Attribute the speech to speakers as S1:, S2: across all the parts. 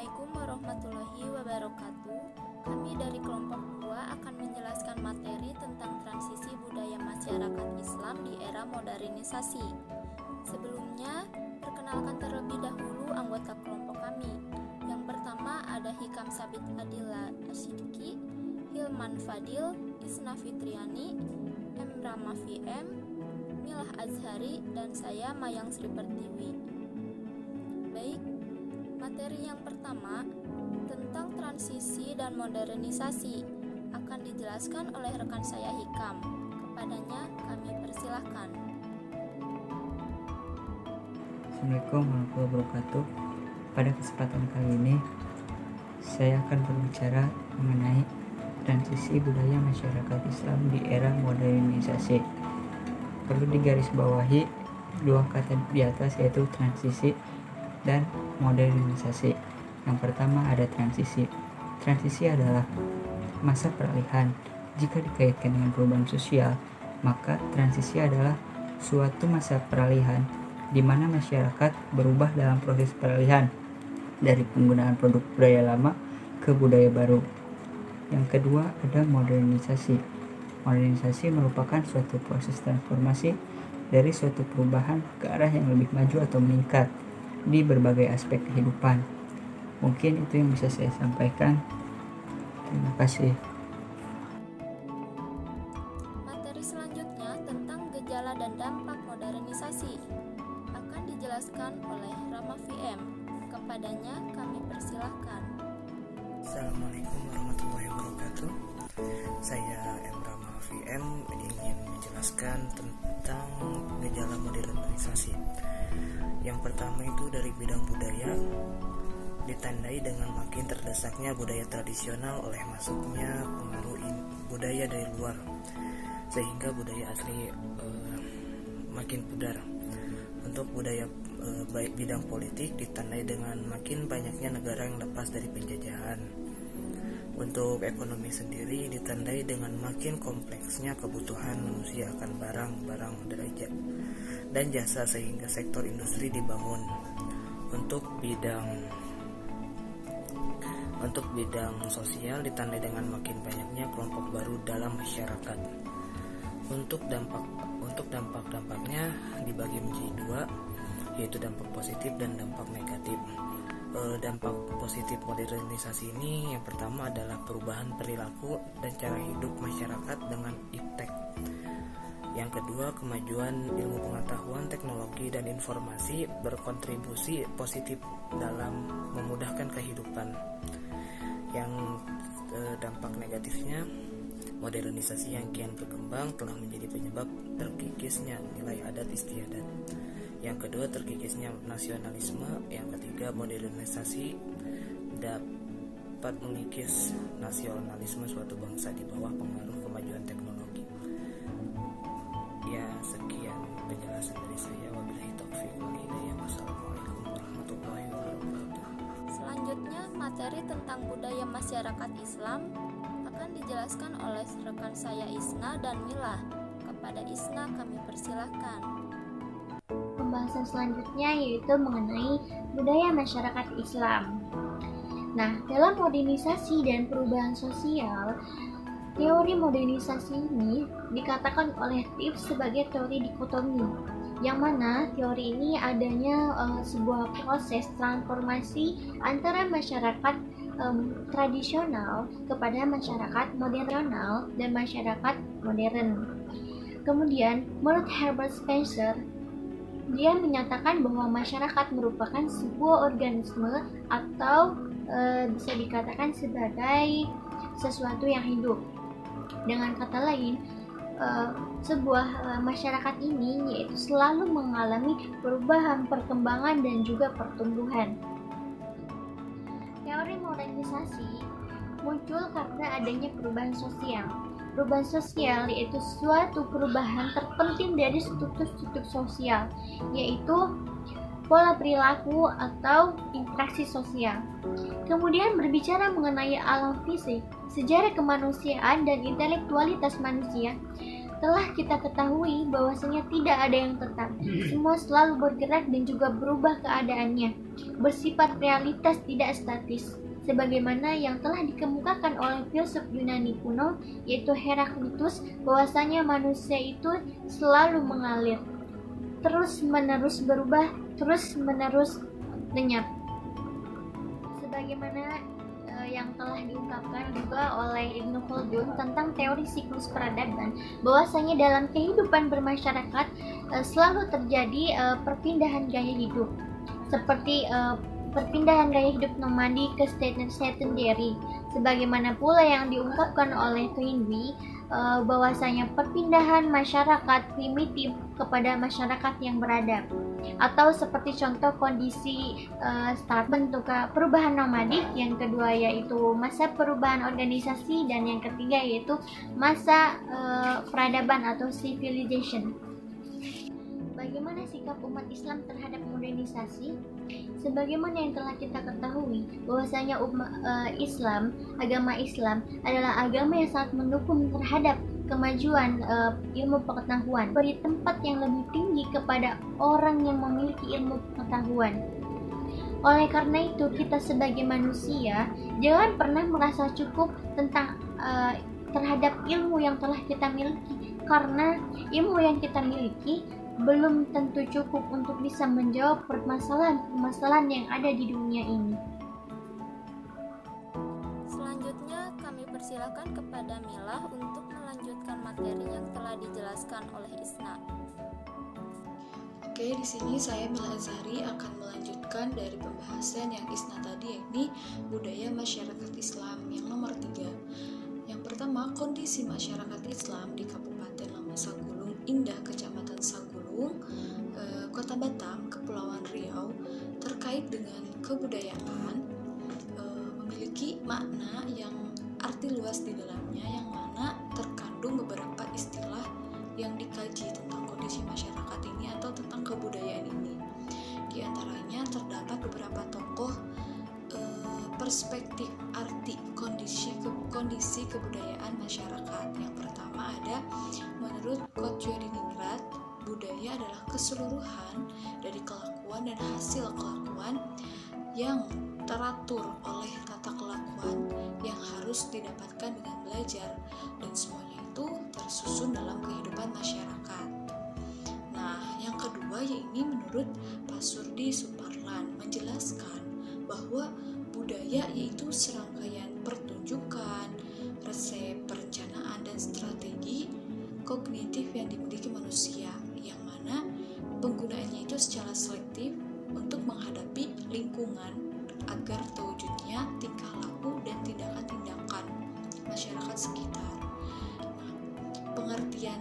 S1: Assalamualaikum warahmatullahi wabarakatuh. Kami dari kelompok 2 akan menjelaskan materi tentang transisi budaya masyarakat Islam di era modernisasi. Sebelumnya, perkenalkan terlebih dahulu anggota kelompok kami. Yang pertama ada Hikam Sabit Adila Asyidki, Hilman Fadil, Isna Fitriani, M. Rama VM, Milah Azhari, dan saya Mayang Sri Pertiwi. Baik, materi yang pertama tentang transisi dan modernisasi akan dijelaskan oleh rekan saya Hikam. Kepadanya kami persilahkan.
S2: Assalamualaikum warahmatullahi wabarakatuh. Pada kesempatan kali ini saya akan berbicara mengenai transisi budaya masyarakat Islam di era modernisasi. Perlu digarisbawahi dua kata di atas, yaitu transisi dan modernisasi. Yang pertama ada transisi. Transisi adalah masa peralihan. Jika dikaitkan dengan perubahan sosial, maka transisi adalah suatu masa peralihan di mana masyarakat berubah dalam proses peralihan dari penggunaan produk budaya lama ke budaya baru. Yang kedua ada modernisasi. Modernisasi merupakan suatu proses transformasi dari suatu perubahan ke arah yang lebih maju atau meningkat di berbagai aspek kehidupan. Mungkin itu yang bisa saya sampaikan. Terima kasih.
S1: Materi selanjutnya tentang gejala dan dampak modernisasi akan dijelaskan oleh Rama VM. Kepadanya kami persilahkan.
S3: Assalamualaikum warahmatullahi wabarakatuh. Saya M. Rama VM ingin menjelaskan tentang gejala modernisasi. Yang pertama itu dari bidang budaya, ditandai dengan makin terdesaknya budaya tradisional oleh masuknya pengaruh budaya dari luar, sehingga budaya asli makin pudar. Untuk budaya baik bidang politik ditandai dengan makin banyaknya negara yang lepas dari penjajahan. Untuk ekonomi sendiri ditandai dengan makin kompleksnya kebutuhan manusia akan barang-barang derajat dan jasa, sehingga sektor industri dibangun. Untuk bidang sosial ditandai dengan makin banyaknya kelompok baru dalam masyarakat. Untuk dampak-dampaknya dibagi menjadi dua, yaitu dampak positif dan dampak negatif. Dampak positif modernisasi ini yang pertama adalah perubahan perilaku dan cara hidup masyarakat dengan iptek. Yang kedua, kemajuan ilmu pengetahuan, teknologi, dan informasi berkontribusi positif dalam memudahkan kehidupan. Yang dampak negatifnya, modernisasi yang kian berkembang telah menjadi penyebab terkikisnya nilai adat istiadat. Yang kedua, terkikisnya nasionalisme. Yang ketiga, modernisasi dapat mengikis nasionalisme suatu bangsa di bawah pengaruh kemajuan teknologi. Ya, sekian penjelasan dari saya. Wabillahi taufiq wal hidayah. Wassalamualaikum warahmatullahi wabarakatuh.
S1: Selanjutnya materi tentang budaya masyarakat Islam akan dijelaskan oleh rekan saya Isna dan Milah. Kepada Isna kami persilahkan.
S4: Pembahasan selanjutnya yaitu mengenai budaya masyarakat Islam. Nah, dalam modernisasi dan perubahan sosial, teori modernisasi ini dikatakan oleh Tips sebagai teori dikotomi, yang mana teori ini adanya sebuah proses transformasi antara masyarakat tradisional kepada masyarakat modernal dan masyarakat modern. Kemudian, menurut Herbert Spencer, dia menyatakan bahwa masyarakat merupakan sebuah organisme atau bisa dikatakan sebagai sesuatu yang hidup. Dengan kata lain, sebuah masyarakat ini yaitu selalu mengalami perubahan, perkembangan, dan juga pertumbuhan. Teori modernisasi muncul karena adanya perubahan sosial. Perubahan sosial yaitu suatu perubahan terpenting dari struktur-struktur sosial, yaitu pola perilaku atau interaksi sosial. Kemudian berbicara mengenai alam fisik, sejarah kemanusiaan dan intelektualitas manusia, telah kita ketahui bahwasanya tidak ada yang tetap. Semua selalu bergerak dan juga berubah keadaannya, bersifat realitas tidak statis. Sebagaimana yang telah dikemukakan oleh filsuf Yunani kuno, yaitu Heraklitus, bahwasanya manusia itu selalu mengalir, terus-menerus berubah, terus-menerus lenyap. Sebagaimana yang telah diungkapkan juga oleh Ibnu Khaldun tentang teori siklus peradaban, bahwasanya dalam kehidupan bermasyarakat selalu terjadi perpindahan gaya hidup, seperti perpindahan gaya hidup nomadik ke sedentary, sebagaimana pula yang diungkapkan oleh Toynbee, bahwasanya perpindahan masyarakat primitif kepada masyarakat yang beradab, atau seperti contoh kondisi bentuk perubahan nomadik, yang kedua yaitu masa perubahan organisasi, dan yang ketiga yaitu masa peradaban atau civilization. Bagaimana sikap umat Islam terhadap modernisasi? Sebagaimana yang telah kita ketahui, bahwasanya agama Islam adalah agama yang sangat mendukung terhadap kemajuan ilmu pengetahuan, beri tempat yang lebih tinggi kepada orang yang memiliki ilmu pengetahuan. Oleh karena itu, kita sebagai manusia jangan pernah merasa cukup terhadap ilmu yang telah kita miliki, karena ilmu yang kita miliki belum tentu cukup untuk bisa menjawab permasalahan yang ada di dunia ini.
S1: Selanjutnya kami persilakan kepada Milah untuk melanjutkan materi yang telah dijelaskan oleh Isna.
S5: Oke, di sini saya Mila Azhari akan melanjutkan dari pembahasan yang Isna tadi, yakni budaya masyarakat Islam yang nomor 3. Yang pertama, kondisi masyarakat Islam di Kabupaten Lama Sagulung Indah, Kecamatan Sagulung, Kota Batam, Kepulauan Riau, terkait dengan kebudayaan memiliki makna yang arti luas di dalamnya, yang mana terkandung beberapa istilah yang dikaji tentang kondisi masyarakat ini atau tentang kebudayaan ini. Di antaranya terdapat beberapa tokoh perspektif arti kondisi kebudayaan masyarakat. Yang pertama ada, menurut Kocyodiningrat, budaya adalah keseluruhan dari kelakuan dan hasil kelakuan yang teratur oleh tata kelakuan yang harus didapatkan dengan belajar, dan semuanya itu tersusun dalam kehidupan masyarakat. Nah, yang kedua yakni menurut Pasurdi Suparlan, menjelaskan bahwa budaya yaitu serangkaian pertunjukan, resep, perencanaan, dan strategi kognitif yang dimiliki manusia, yang mana penggunaannya itu secara selektif untuk menghadapi lingkungan agar terwujudnya tingkah laku dan tindakan-tindakan masyarakat sekitar. Nah, pengertian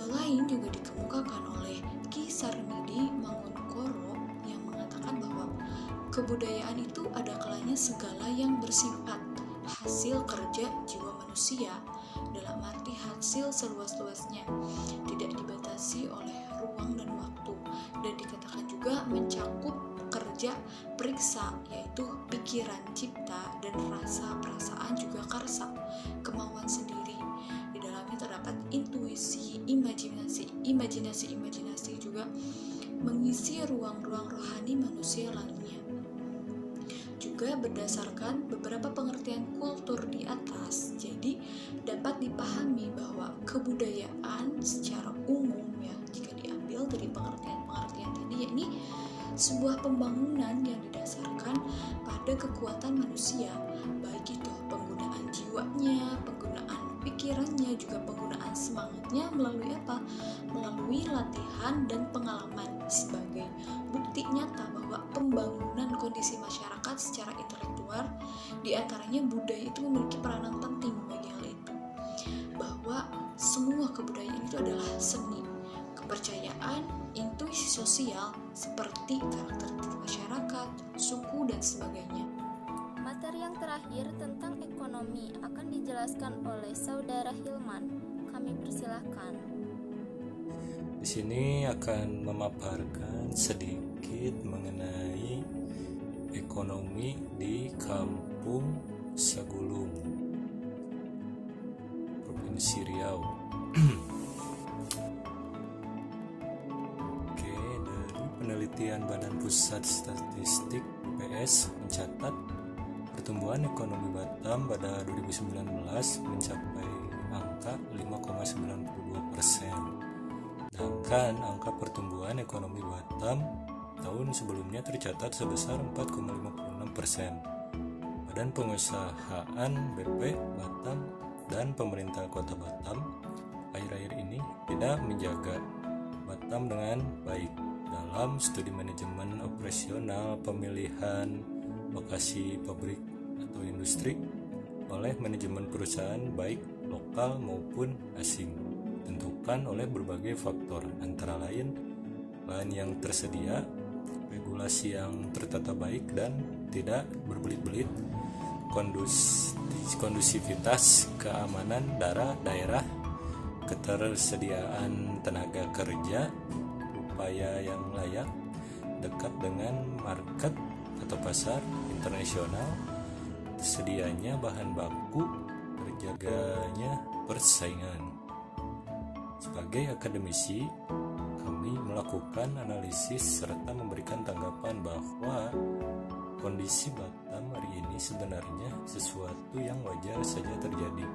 S5: lain juga dikemukakan oleh Ki Sarmidi Mangunkusumo yang mengatakan bahwa kebudayaan itu ada kalanya segala yang bersifat hasil kerja jiwa manusia, dalam arti hasil seluas-luasnya, tidak dibatasi oleh ruang dan waktu, dan dikatakan juga mencakup kerja periksa, yaitu pikiran cipta dan rasa perasaan, juga karsa, kemauan sendiri. Di dalamnya terdapat intuisi, imajinasi juga mengisi ruang-ruang rohani manusia lainnya. Juga berdasarkan beberapa pengertian kultur di atas, jadi dapat dipahami bahwa kebudayaan secara umum, ya, jika diambil dari pengertian tadi, yakni sebuah pembangunan yang didasarkan pada kekuatan manusia, baik itu penggunaan jiwanya, penggunaan pikirannya, juga penggunaan semangatnya melalui apa? Melalui latihan dan pengalaman, sebagai bukti nyata bahwa pembangunan kondisi masyarakat secara intelektual, diantaranya budaya itu memiliki peranan penting bagi hal itu. Bahwa semua kebudayaan itu adalah seni, kepercayaan, intuisi sosial seperti karakteristik masyarakat, suku, dan sebagainya.
S1: Materi yang terakhir tentang ekonomi akan dijelaskan oleh Saudara Hilman. Kami persilahkan.
S6: Di sini akan memaparkan sedikit mengenai ekonomi di Kampung Sagulung, Provinsi Riau. Penelitian Badan Pusat Statistik (BPS) mencatat pertumbuhan ekonomi Batam pada 2019 mencapai angka 5,92%. Sedangkan angka pertumbuhan ekonomi Batam tahun sebelumnya tercatat sebesar 4,56%. Badan Pengusahaan BP Batam dan pemerintah Kota Batam akhir-akhir ini tidak menjaga Batam dengan baik dalam studi manajemen operasional pemilihan lokasi pabrik atau industri oleh manajemen perusahaan baik lokal maupun asing, ditentukan oleh berbagai faktor antara lain lahan yang tersedia, regulasi yang tertata baik dan tidak berbelit-belit, kondusivitas keamanan daerah, ketersediaan tenaga kerja, upaya yang layak, dekat dengan market atau pasar internasional, tersedianya bahan baku, terjaganya persaingan. Sebagai akademisi, kami melakukan analisis serta memberikan tanggapan bahwa kondisi Batam hari ini sebenarnya sesuatu yang wajar saja terjadi.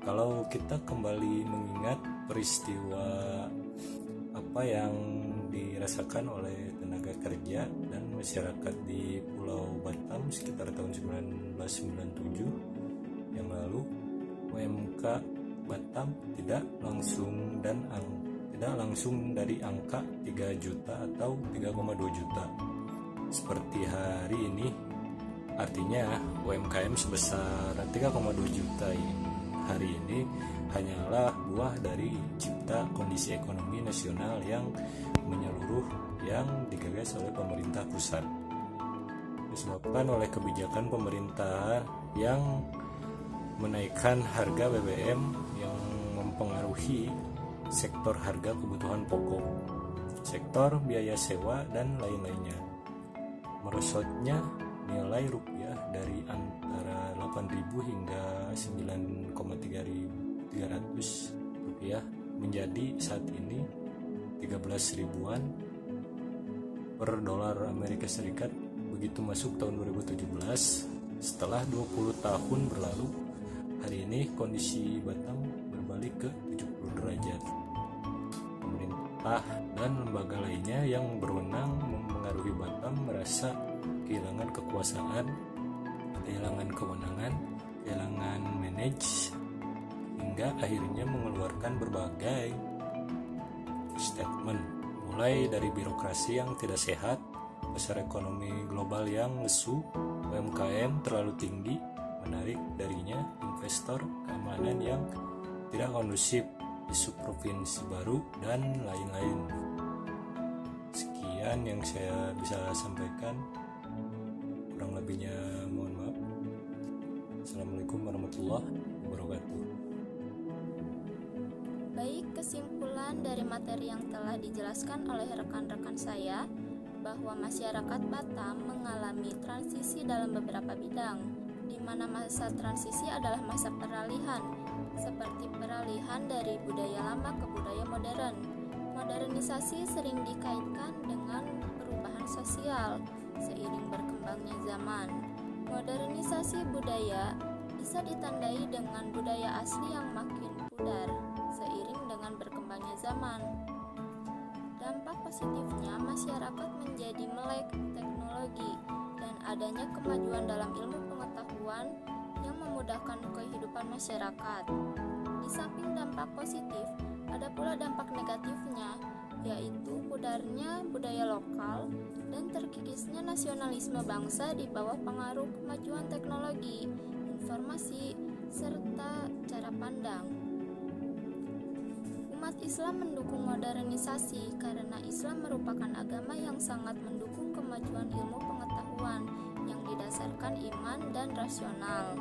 S6: Kalau kita kembali mengingat peristiwa apa yang dirasakan oleh tenaga kerja dan masyarakat di Pulau Batam sekitar tahun 1997 yang lalu, UMK Batam tidak langsung dari angka 3 juta atau 3,2 juta seperti hari ini. Artinya UMKM sebesar 3,2 juta hari ini hanyalah buah dari cipta kondisi ekonomi nasional yang menyeluruh yang digagas oleh pemerintah pusat, disebabkan oleh kebijakan pemerintah yang menaikkan harga BBM yang mempengaruhi sektor harga kebutuhan pokok, sektor biaya sewa dan lain-lainnya. Merosotnya nilai rupiah dari antara 8.000 hingga 9,300 rupiah menjadi saat ini 13 ribuan per dolar Amerika Serikat begitu masuk tahun 2017. Setelah 20 tahun berlalu, hari ini kondisi Batam berbalik ke 70 derajat. Pemerintah dan lembaga lainnya yang berwenang mempengaruhi Batam merasa kehilangan kekuasaan, kehilangan kewenangan, kehilangan manage, hingga akhirnya mengeluarkan berbagai statement, mulai dari birokrasi yang tidak sehat, pasar ekonomi global yang lesu, UMKM terlalu tinggi, menarik darinya investor, keamanan yang tidak kondusif, isu provinsi baru, dan lain-lain. Sekian yang saya bisa sampaikan, kurang lebihnya mohon maaf. Assalamualaikum warahmatullahi wabarakatuh.
S1: Baik, kesimpulan dari materi yang telah dijelaskan oleh rekan-rekan saya bahwa masyarakat Batam mengalami transisi dalam beberapa bidang, di mana masa transisi adalah masa peralihan, seperti peralihan dari budaya lama ke budaya modern. Modernisasi sering dikaitkan dengan perubahan sosial seiring berkembangnya zaman. Modernisasi budaya bisa ditandai dengan budaya asli yang makin pudar seiring dengan berkembangnya zaman. Dampak positifnya, masyarakat menjadi melek teknologi dan adanya kemajuan dalam ilmu pengetahuan yang memudahkan kehidupan masyarakat. Di samping dampak positif, ada pula dampak negatifnya, yaitu pudarnya budaya lokal dan terkikisnya nasionalisme bangsa di bawah pengaruh kemajuan teknologi, informasi, serta cara pandang. Umat Islam mendukung modernisasi karena Islam merupakan agama yang sangat mendukung kemajuan ilmu pengetahuan yang didasarkan iman dan rasional.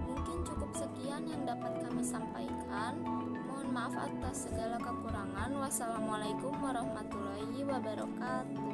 S1: Mungkin cukup sekian yang dapat kami sampaikan. Mohon maaf atas segala kekurangan. Wassalamualaikum warahmatullahi wabarakatuh.